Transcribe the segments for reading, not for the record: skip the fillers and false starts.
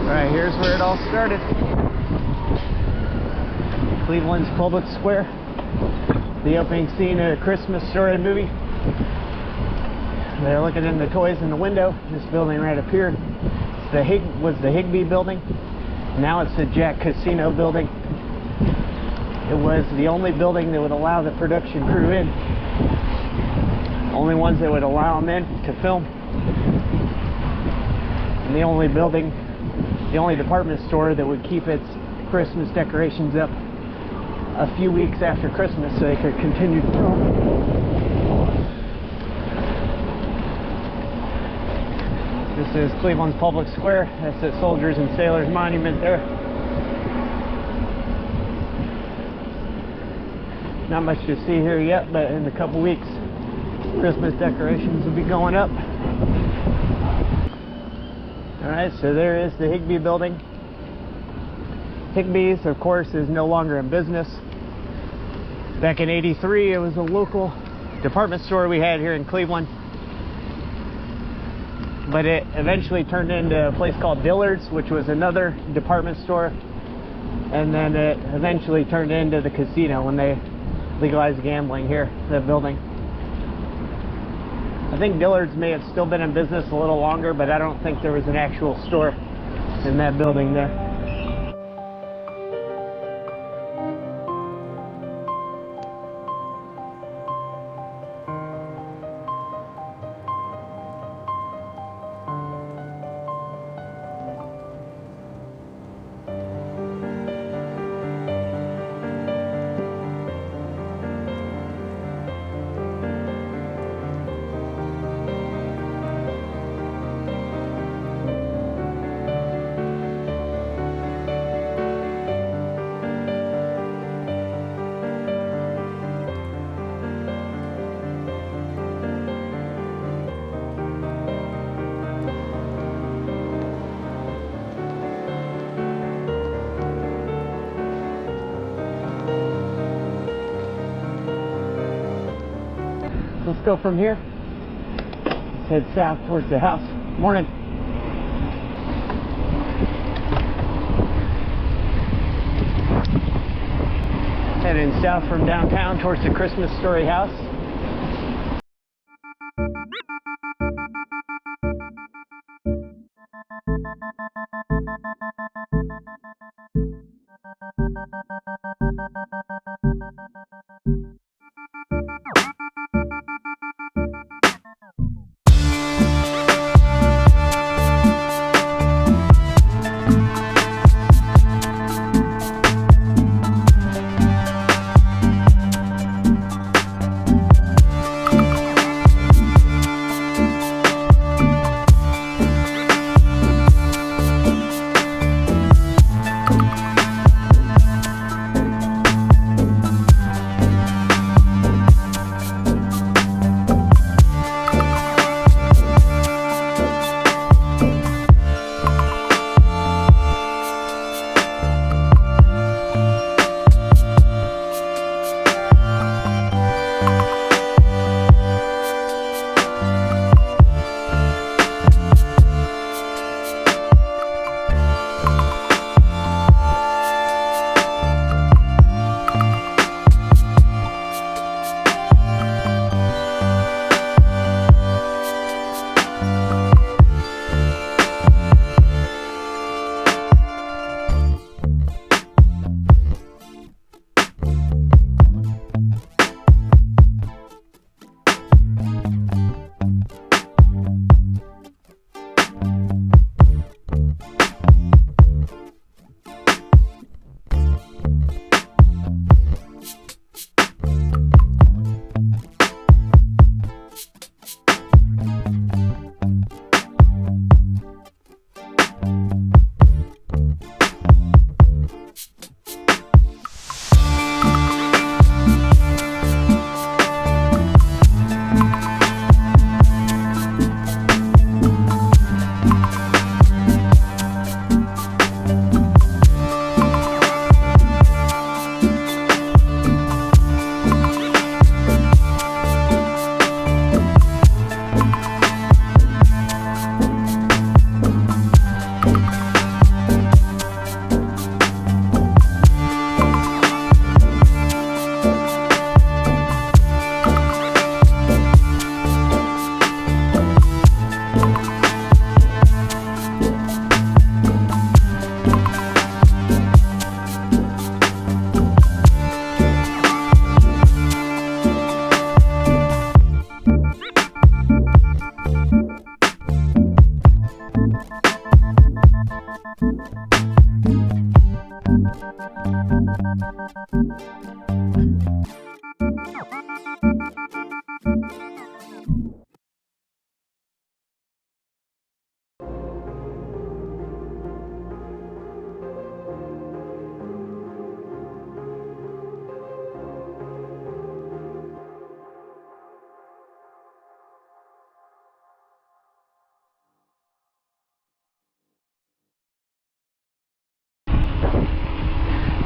Alright, here's where it all started. Cleveland's Public Square. The opening scene of a Christmas Story movie. They're looking in the toys in the window. This building right up here was the Higbee building. Now it's the Jack Casino building. It was the only building that would allow the production crew in. Only ones that would allow them in to film. And the only department store that would keep its Christmas decorations up a few weeks after Christmas so they could continue to film. This is Cleveland's Public Square. That's the Soldiers and Sailors Monument there. Not much to see here yet, but in a couple weeks, Christmas decorations will be going up. Alright, so there is the Higbee building. Higbee's, of course, is no longer in business. Back in '83, it was a local department store we had here in Cleveland. But it eventually turned into a place called Dillard's, which was another department store. And then it eventually turned into the casino when they legalized gambling here, that building. I think Dillard's may have still been in business a little longer, but I don't think there was an actual store in that building there. Let's go from here. Let's head south towards the house. Morning. Heading south from downtown towards the Christmas Story house.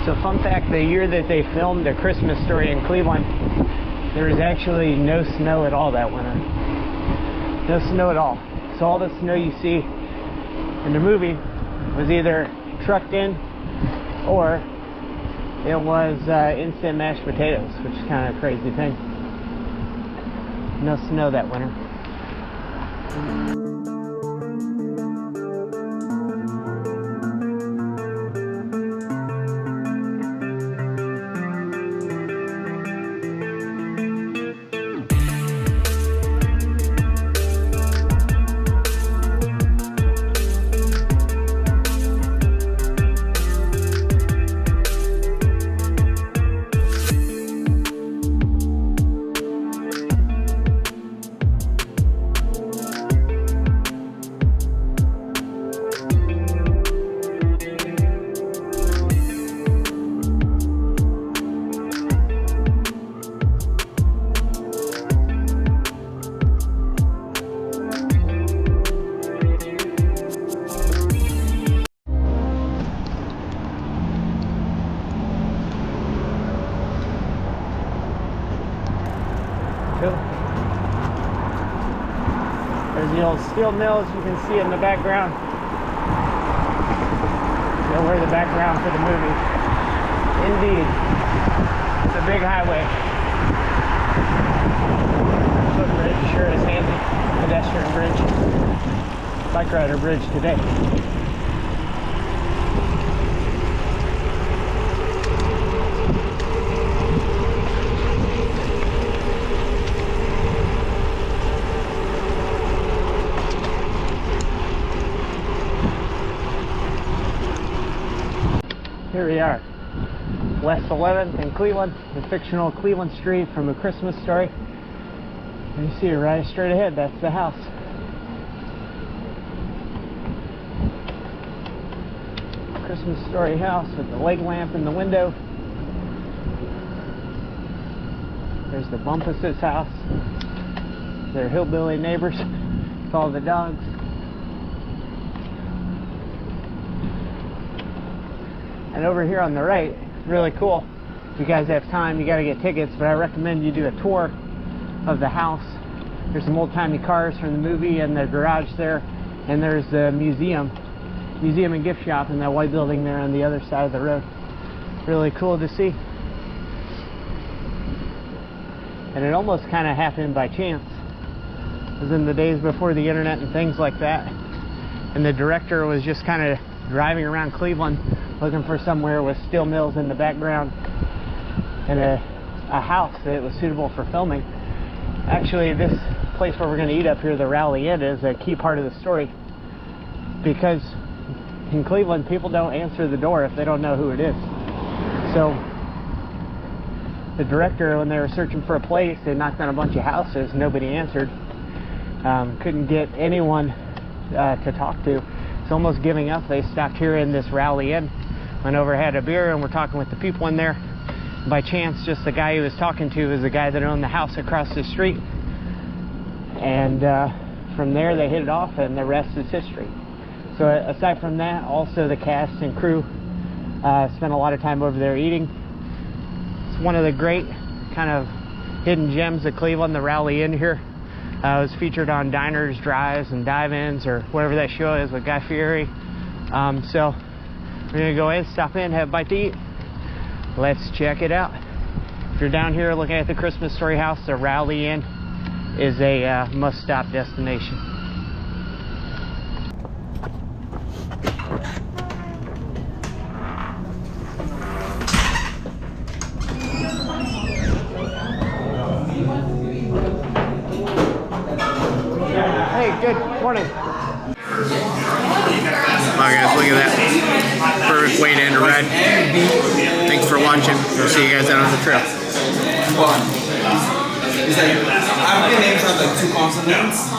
So fun fact, the year that they filmed A Christmas Story in Cleveland, there was actually no snow at all that winter. No snow at all. So all the snow you see in the movie was either trucked in or it was instant mashed potatoes, which is kind of a crazy thing. No snow that winter. There's the old steel mills you can see in the background. They were the background for the movie. Indeed. It's a big highway. Footbridge sure is handy. Pedestrian bridge. Bike rider bridge today. Here we are, West 11th in Cleveland, the fictional Cleveland Street from A Christmas Story. And you see it right straight ahead, that's the house. Christmas Story house with the leg lamp in the window. There's the Bumpus house. Their hillbilly neighbors with all the dogs. And over here on the right, really cool. If you guys have time, you got to get tickets, but I recommend you do a tour of the house. There's some old-timey cars from the movie and the garage there, and there's the museum and gift shop in that white building there on the other side of the road. Really cool to see. And it almost kind of happened by chance. It was in the days before the internet and things like that, and the director was just kind of driving around Cleveland looking for somewhere with steel mills in the background and a house that was suitable for filming. Actually, this place where we're going to eat up here, the Rowley Inn, is a key part of the story, because in Cleveland people don't answer the door if they don't know who it is. So the director, when they were searching for a place, they knocked on a bunch of houses, nobody answered. Couldn't get anyone to talk to. So almost giving up, they stopped here in this Rowley Inn, went over, had a beer, and we're talking with the people in there. By chance, just the guy he was talking to was the guy that owned the house across the street. And from there, they hit it off, and the rest is history. So aside from that, also the cast and crew spent a lot of time over there eating. It's one of the great kind of hidden gems of Cleveland, the Rowley Inn here. It was featured on Diners, Drives, and Dive-Ins, or whatever that show is with Guy Fieri. So we're going to go ahead, stop in, have a bite to eat. Let's check it out. If you're down here looking at the Christmas Story house, the Rowley Inn is a must-stop destination. Hey, good morning. We'll see you guys out on the trail. It's like African names have like 2 consonants.